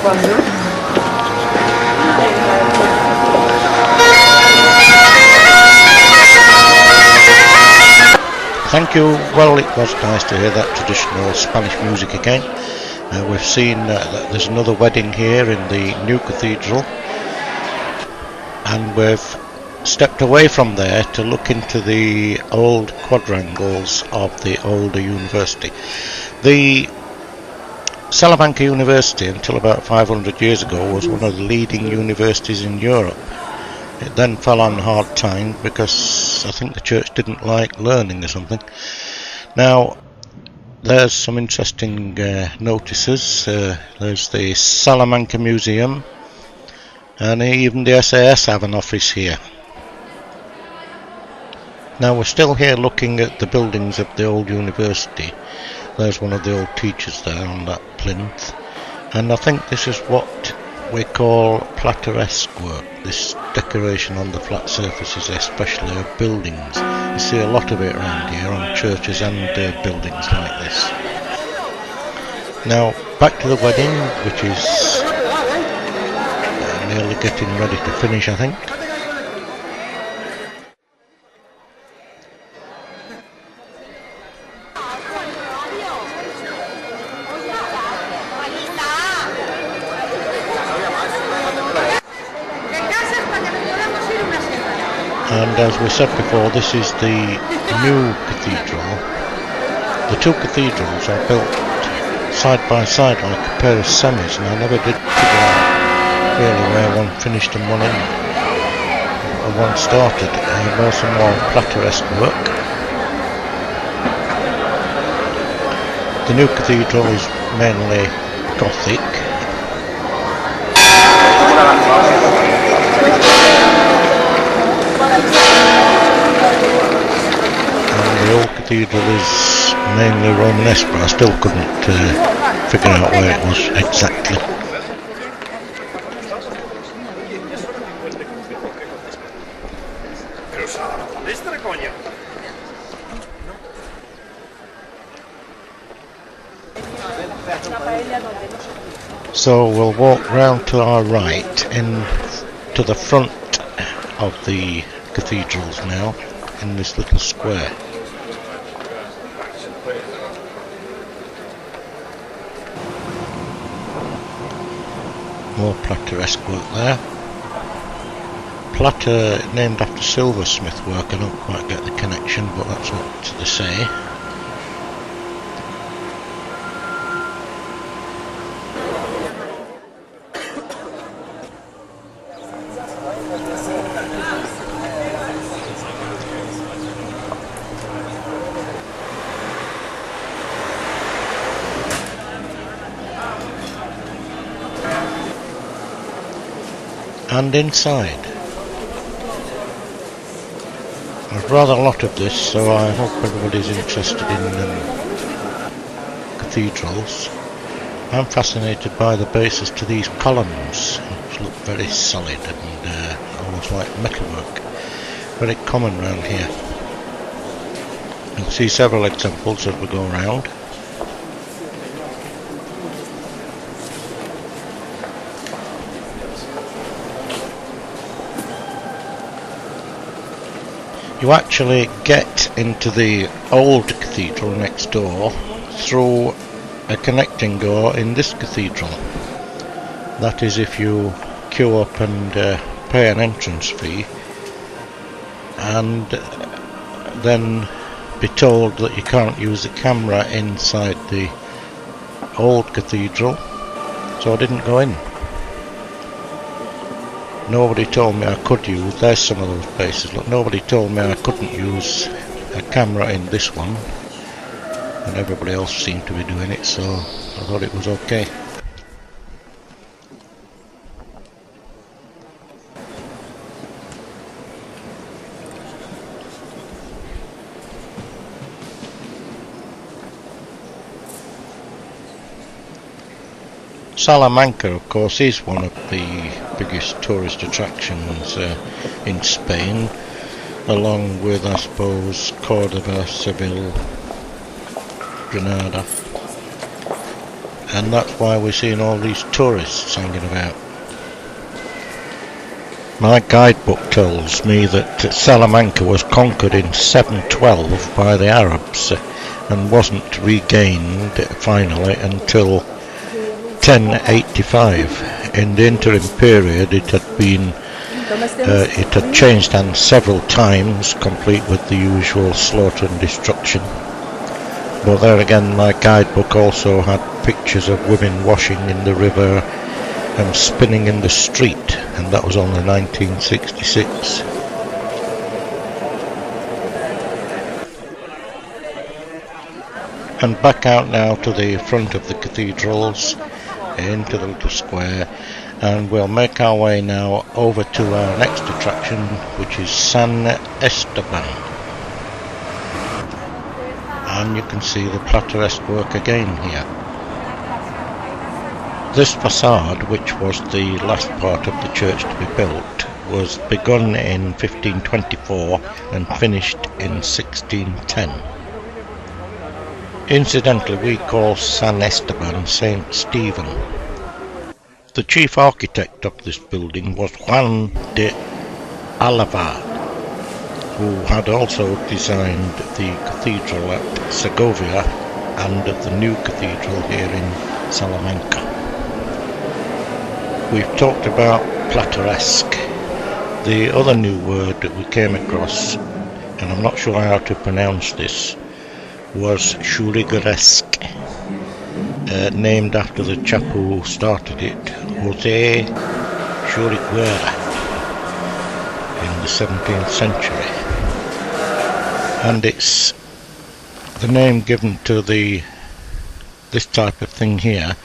Thank you. Well, it was nice to hear that traditional Spanish music again. We've seen that there's another wedding here in the new cathedral, and we've stepped away from there to look into the old quadrangles of the older university. The Salamanca University, until about 500 years ago, was one of the leading universities in Europe. It then fell on hard time because I think the church didn't like learning or something. Now, there's some interesting notices. There's the Salamanca Museum, and even the SAS have an office here. Now, we're still here looking at the buildings of the old university. There's one of the old teachers there on that plinth, and I think this is what we call plateresque work, this decoration on the flat surfaces, especially of buildings. You see a lot of it around here on churches and buildings like this. Now back to the wedding, which is nearly getting ready to finish, I think. And as we said before, this is the new cathedral. The two cathedrals are built side by side like a pair of semis, and I never did figure out really where one finished and one ended, and one started. There's some more plateresque work. The new cathedral is mainly Gothic. The old cathedral is mainly Romanesque, but I still couldn't figure out where it was exactly. So we'll walk round to our right in to the front of the cathedrals now, in this little square. More plateresque work there. Platter named after silversmith work. I don't quite get the connection, but that's what they say. And inside. There's rather a lot of this, so I hope everybody's interested in cathedrals. I'm fascinated by the bases to these columns, which look very solid and almost like metalwork. Very common round here. You'll see several examples as we go around. You actually get into the old cathedral next door through a connecting door in this cathedral. That is if you queue up and pay an entrance fee and then be told that you can't use the camera inside the old cathedral, so I didn't go in. Nobody told me I could use, there's some of those places, look, nobody told me I couldn't use a camera in this one, and everybody else seemed to be doing it, so I thought it was okay. Salamanca, of course, is one of the biggest tourist attractions in Spain, along with, I suppose, Córdoba, Seville, Granada. and that's why we're seeing all these tourists hanging about. My guidebook tells me that Salamanca was conquered in 712 by the Arabs and wasn't regained finally until 1085. In the interim period it had changed hands several times, complete with the usual slaughter and destruction. But there again, my guidebook also had pictures of women washing in the river and spinning in the street, and that was only 1966. And back out now to the front of the cathedrals, into the little square, and we'll make our way now over to our next attraction, which is San Estavan. And you can see the plateresque work again here. This facade, which was the last part of the church to be built, was begun in 1524 and finished in 1610. Incidentally, we call San Estavan Saint Stephen. The chief architect of this building was Juan de Alava, who had also designed the cathedral at Segovia and the new cathedral here in Salamanca. We've talked about plateresque. The other new word that we came across, and I'm not sure how to pronounce this, was churrigueresque, named after the chap who started it, José Churriguera, in the 17th century. And it's the name given to this type of thing here,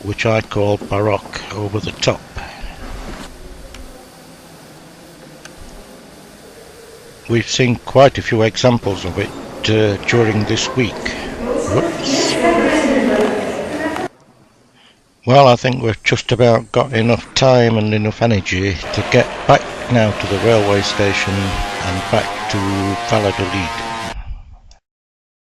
which I call Baroque, over the top. We've seen quite a few examples of it during this week. Whoops. Well, I think we've just about got enough time and enough energy to get back now to the railway station and back to Valladolid.